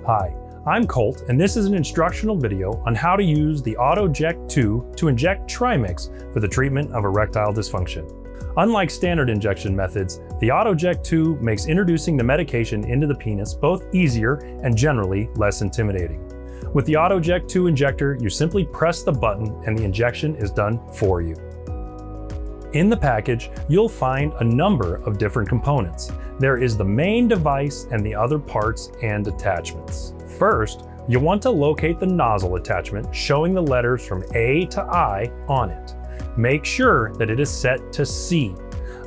Hi, I'm Colt, and this is an instructional video on how to use the Autoject 2 to inject Trimix for the treatment of erectile dysfunction. Unlike standard injection methods, the Autoject 2 makes introducing the medication into the penis both easier and generally less intimidating. With the Autoject 2 injector, you simply press the button and the injection is done for you. In the package, you'll find a number of different components. There is the main device and the other parts and attachments. First, you'll want to locate the nozzle attachment showing the letters from A to I on it. Make sure that it is set to C.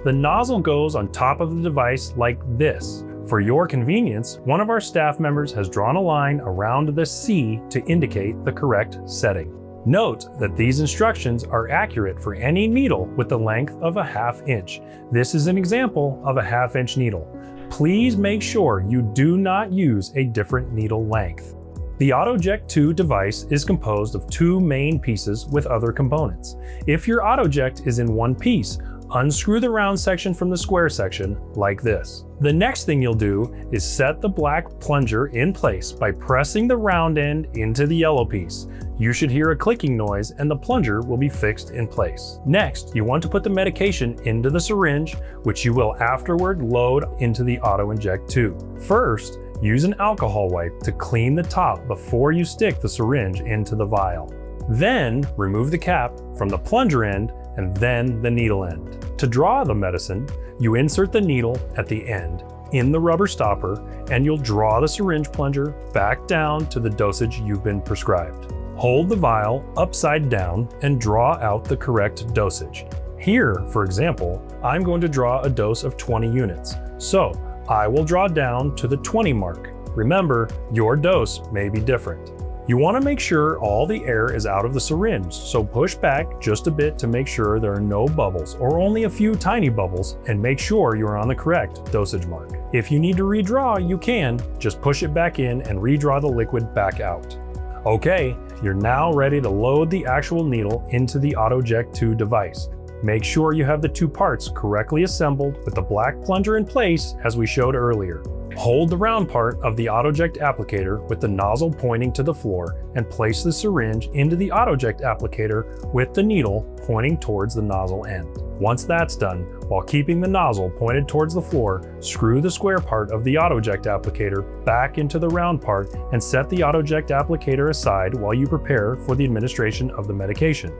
The nozzle goes on top of the device like this. For your convenience, one of our staff members has drawn a line around the C to indicate the correct setting. Note that these instructions are accurate for any needle with the length of a 1/2 inch. This is an example of a 1/2 inch needle. Please make sure you do not use a different needle length. The Autoject 2 device is composed of 2 main pieces with other components. If your Autoject is in one piece, unscrew the round section from the square section like this. The next thing you'll do is set the black plunger in place by pressing the round end into the yellow piece. You should hear a clicking noise and the plunger will be fixed in place. Next, you want to put the medication into the syringe, which you will afterward load into the Auto-Inject 2. First, use an alcohol wipe to clean the top before you stick the syringe into the vial. Then, remove the cap from the plunger end and then the needle end. To draw the medicine, you insert the needle at the end in the rubber stopper and you'll draw the syringe plunger back down to the dosage you've been prescribed. Hold the vial upside down and draw out the correct dosage. Here, for example, I'm going to draw a dose of 20 units. So I will draw down to the 20 mark. Remember, your dose may be different. You want to make sure all the air is out of the syringe, so push back just a bit to make sure there are no bubbles or only a few tiny bubbles, and make sure you are on the correct dosage mark. If you need to redraw, you can. Just push it back in and redraw the liquid back out. Okay, you're now ready to load the actual needle into the Autoject 2 device. Make sure you have the 2 parts correctly assembled with the black plunger in place as we showed earlier. Hold the round part of the Autoject applicator with the nozzle pointing to the floor and place the syringe into the Autoject applicator with the needle pointing towards the nozzle end. Once that's done, while keeping the nozzle pointed towards the floor, screw the square part of the Autoject applicator back into the round part and set the Autoject applicator aside while you prepare for the administration of the medication.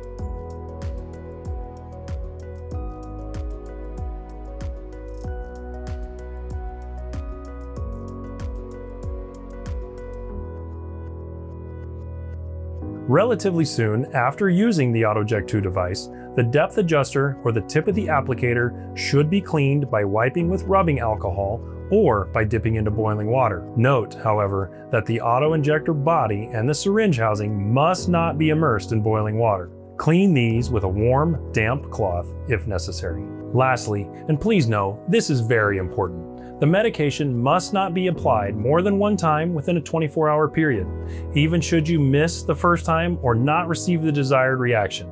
Relatively soon after using the Autoject 2 device, the depth adjuster or the tip of the applicator should be cleaned by wiping with rubbing alcohol or by dipping into boiling water. Note, however, that the auto-injector body and the syringe housing must not be immersed in boiling water. Clean these with a warm, damp cloth if necessary. Lastly, and please know, this is very important, the medication must not be applied more than 1 time within a 24-hour period, even should you miss the first time or not receive the desired reaction.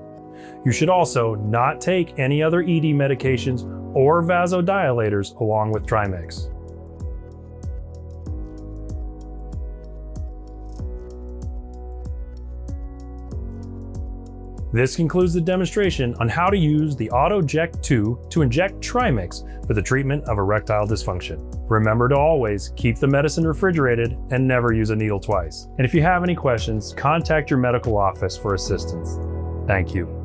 You should also not take any other ED medications or vasodilators along with Trimix. This concludes the demonstration on how to use the Autoject 2 to inject Trimix for the treatment of erectile dysfunction. Remember to always keep the medicine refrigerated and never use a needle twice. And if you have any questions, contact your medical office for assistance. Thank you.